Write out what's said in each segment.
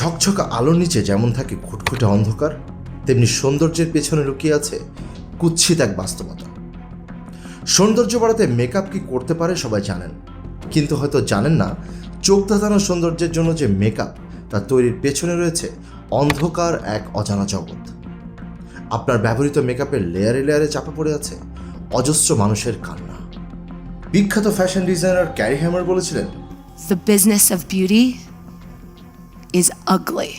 ঝকঝকা আলোর নিচে যেমন থাকে ঘুটঘুটে অন্ধকার, তেমনি সৌন্দর্যের পেছনে লুকিয়ে আছে কুৎসিত এক বাস্তবতা। সৌন্দর্য বাড়াতে মেকআপ কি করতে পারে সবাই জানেন, কিন্তু হয়তো জানেন না চোখ ধাঁধানো সৌন্দর্যের জন্য যে মেকআপ তা তৈরির পেছনে রয়েছে অন্ধকার এক অজানা জগৎ। আপনার ব্যবহৃত মেকআপের লেয়ারে লেয়ারে চাপা পড়ে আছে অজস্র মানুষের কান্না। বিখ্যাত ফ্যাশন ডিজাইনার ক্যারি হ্যামার বলেছিলেন, The business of beauty is ugly.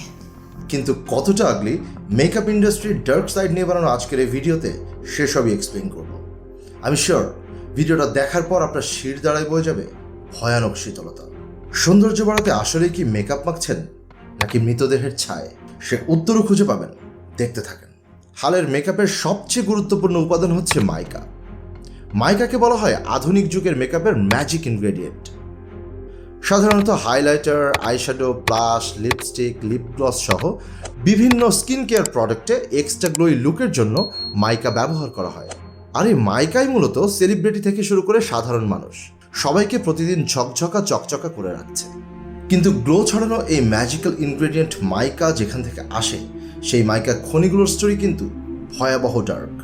কিন্তু কতটা আগলি মেকআপ ইন্ডাস্ট্রির ডার্ক সাইড নিয়ে বানানো আজকের এই ভিডিওতে সেসবই এক্সপ্লেন করব। আমি শিওর ভিডিওটা দেখার পর আপনার শির দাঁড়ায় বয়ে যাবে ভয়ানক শীতলতা। সৌন্দর্য বাড়াতে আসলে কি মেকআপ মাখছেন নাকি মৃতদেহের ছায়, সে উত্তরও খুঁজে পাবেন, দেখতে থাকেন। হালের মেকআপের সবচেয়ে গুরুত্বপূর্ণ উপাদান হচ্ছে মাইকা। মাইকাকে বলা হয় আধুনিক যুগের মেকআপের ম্যাজিক ইনগ্রেডিয়েন্ট। সাধারণত highlighter, eyeshadow, blush, lipstick, lip gloss সহ বিভিন্ন স্কিন কেয়ার প্রোডাক্টে এক্সট্রা গ্লোই লুকের জন্য মাইকা ব্যবহার করা হয়। আর এই মাইকাই মূলত সেলিব্রিটি থেকে শুরু করে সাধারণ মানুষ সবাইকে প্রতিদিন ঝকঝকা চকচকা করে রাখছে। কিন্তু গ্লো ছড়ানো এই ম্যাজিক্যাল ইনগ্রেডিয়েন্ট মাইকা যেখান থেকে আসে, সেই মাইকা খনিগুলোর স্টোরি কিন্তু ভয়াবহ ডার্ক।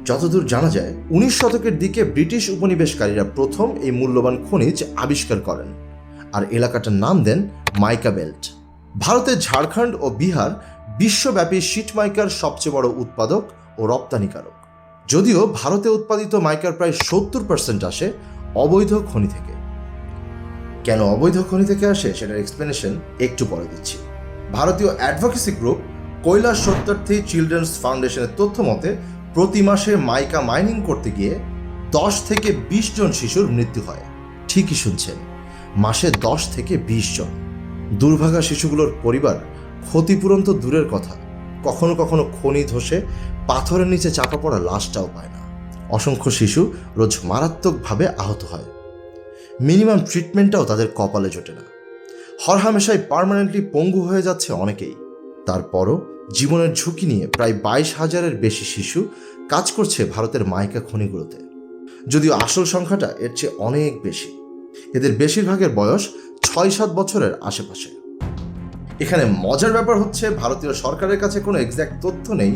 যতদূর জানা যায় 19 শতকের দিকে ব্রিটিশ উপনিবেশকারীরা প্রথম এই মূল্যবান খনিজ আবিষ্কার করেন আর এলাকাটার নাম দেন মাইকা বেল্ট। ভারতের ঝাড়খণ্ড ও বিহার বিশ্বব্যাপী শীট মাইকার সবচেয়ে বড় উৎপাদক ও রপ্তানিকারক। যদিও ভারতে উৎপাদিত মাইকার প্রায় 70% আসে অবৈধ খনি থেকে। কেন অবৈধ খনি থেকে আসে সেটার এক্সপ্লেনেশন একটু পরে দিচ্ছি। ভারতীয় advocacy group Kailash Satyarthi children's ফাউন্ডেশনের তথ্য মতে প্রতি মাসে মাইকা মাইনিং করতে গিয়ে 10 থেকে 20 জন শিশুর মৃত্যু হয়। ঠিকই শুনছেন, মাসে 10 থেকে 20 জন। দুর্ভাগা শিশুগুলোর পরিবার ক্ষতিপূরণ তো দূরের কথা, কখনো কখনো খনি ধসে পাথরের নিচে চাপা পড়া লাশটাও পায় না। অসংখ্য শিশু রোজ মারাত্মকভাবে আহত হয়। মিনিমাম ট্রিটমেন্টটাও তাদের কপালে জোটে না। হরহামেশাই পার্মানেন্টলি পঙ্গু হয়ে যাচ্ছে অনেকেই। তারপরও জীবনের ঝুঁকি নিয়ে প্রায় 22,000-এর বেশি শিশু কাজ করছে ভারতের মাইকা খনিগুলোতে। যদিও আসল সংখ্যাটা এর চেয়ে অনেক বেশি। এদের বেশিরভাগের বয়স 6-7 বছরের আশেপাশে। এখানে মজার ব্যাপার হচ্ছে ভারতীয় সরকারের কাছে কোনো এক্স্যাক্ট তথ্য নেই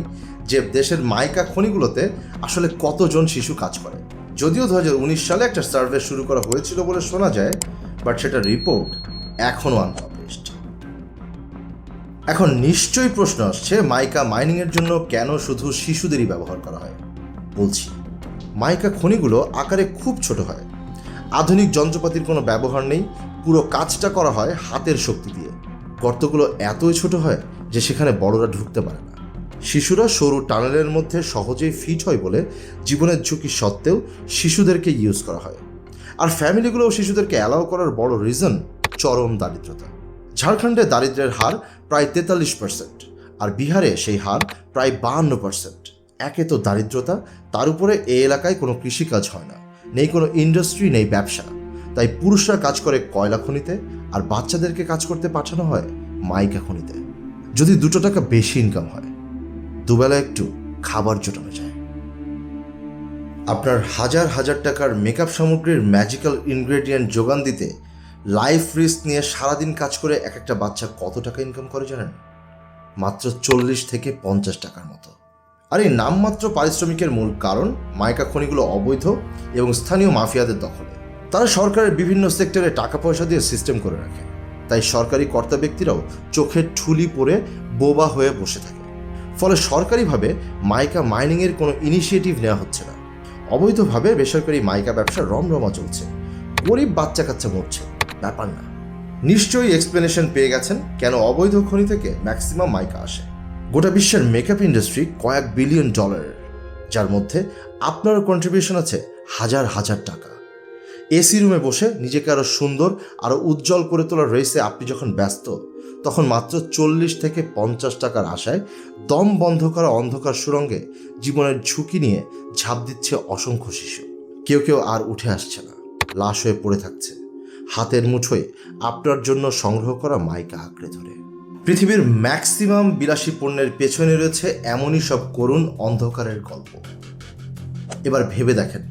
যে দেশের মাইকা খনিগুলোতে আসলে কতজন শিশু কাজ করে। যদিও 2019 সালে একটা সার্ভে শুরু করা হয়েছিল বলে শোনা যায়, বাট সেটার রিপোর্ট এখনও আনপাবলিশড। এখন নিশ্চয়ই প্রশ্ন আসছে, মাইকা মাইনিংয়ের জন্য কেন শুধু শিশুদেরই ব্যবহার করা হয়? বলছি, মাইকা খনিগুলো আকারে খুব ছোট হয়। আধুনিক যন্ত্রপাতির কোনো ব্যবহার নেই, পুরো কাজটা করা হয় হাতের শক্তি দিয়ে। গর্তগুলো এতই ছোট হয় যে সেখানে বড়রা ঢুকতে পারে না। শিশুরা সরু টানেলের মধ্যে সহজেই ফিট হয় বলে জীবনের ঝুঁকি সত্ত্বেও শিশুদেরকে ইউজ করা হয়। আর ফ্যামিলিগুলোও শিশুদেরকে অ্যালাউ করার বড় রিজন চরম দারিদ্রতা। ঝাড়খণ্ডে দারিদ্র্যের হার প্রায় 43%, আর বিহারে সেই হার প্রায় 52%। একে তো দারিদ্রতা, তার উপরে এই এলাকায় কোনো কৃষিকাজ হয় না, নেই কোনো ইন্ডাস্ট্রি, নেই ব্যবসা। তাই পুরুষরা কাজ করে কয়লা খনিতে আর বাচ্চাদেরকে কাজ করতে পাঠানো হয় মাইকা খনিতে। যদি 2 টাকা বেশি ইনকাম হয়, দুবেলা একটু খাবার জোটানো যায়। আপনার হাজার হাজার টাকার মেকআপ সামগ্রীর ম্যাজিক্যাল ইনগ্রেডিয়েন্ট যোগান দিতে লাইফ রিস্ক নিয়ে সারাদিন কাজ করে এক একটা বাচ্চা কত টাকা ইনকাম করে জানেন? মাত্র 40 থেকে 50 টাকার মতো। আর এই নামমাত্র পারিশ্রমিকের মূল কারণ মাইকা খনিগুলো অবৈধ এবং স্থানীয় মাফিয়াদের দখলে। তারা সরকারের বিভিন্ন সেক্টরে টাকা পয়সা দিয়ে সিস্টেম করে রাখে, তাই সরকারি কর্তা ব্যক্তিরাও চোখের ঠুলি পরে বোবা হয়ে বসে থাকে। ফলে সরকারিভাবে মাইকা মাইনিংয়ের কোনো ইনিশিয়েটিভ নেওয়া হচ্ছে না। অবৈধভাবে বেসরকারি মাইকা ব্যবসা রমরমা চলছে, গরিব বাচ্চা কাচ্চা মরছে, ব্যাপার না। নিশ্চয়ই এক্সপ্লেনেশন পেয়ে গেছেন কেন অবৈধ খনি থেকে ম্যাক্সিমাম মাইকা আসে। গোটা বিশ্বের মেকআপ ইন্ডাস্ট্রি কয়েক বিলিয়ন ডলারের, যার মধ্যে আপনারও কন্ট্রিবিউশন আছে হাজার হাজার টাকা। এসি রুমে বসে নিজেকে আরও সুন্দর, আরও উজ্জ্বল করে তোলার রেসে আপনি যখন ব্যস্ত, তখন মাত্র 40 থেকে 50 টাকার আশায় দম বন্ধ করা অন্ধকার সুড়ঙ্গে জীবনের ঝুঁকি নিয়ে ঝাঁপ দিচ্ছে অসংখ্য শিশু। কেউ কেউ আর উঠে আসছে না, লাশ হয়ে পড়ে থাকছে হাতের মুঠোয় আপনার জন্য সংগ্রহ করা মাইকা আঁকড়ে ধরে। পৃথিবীর ম্যাক্সিমাম বিলাসী পণ্যের পেছনে রয়েছে এমনই সব করুণ অন্ধকারের গল্প। এবার ভেবে দেখেন,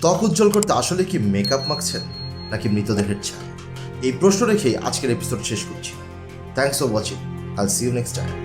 ত্বক উজ্জ্বল করতে আসলে কি মেকআপ মাখছেন নাকি মৃতদেহের ছায়া? এই প্রশ্ন রেখেই আজকের এপিসোড শেষ করছি। Thanks for watching. I'll see you next time.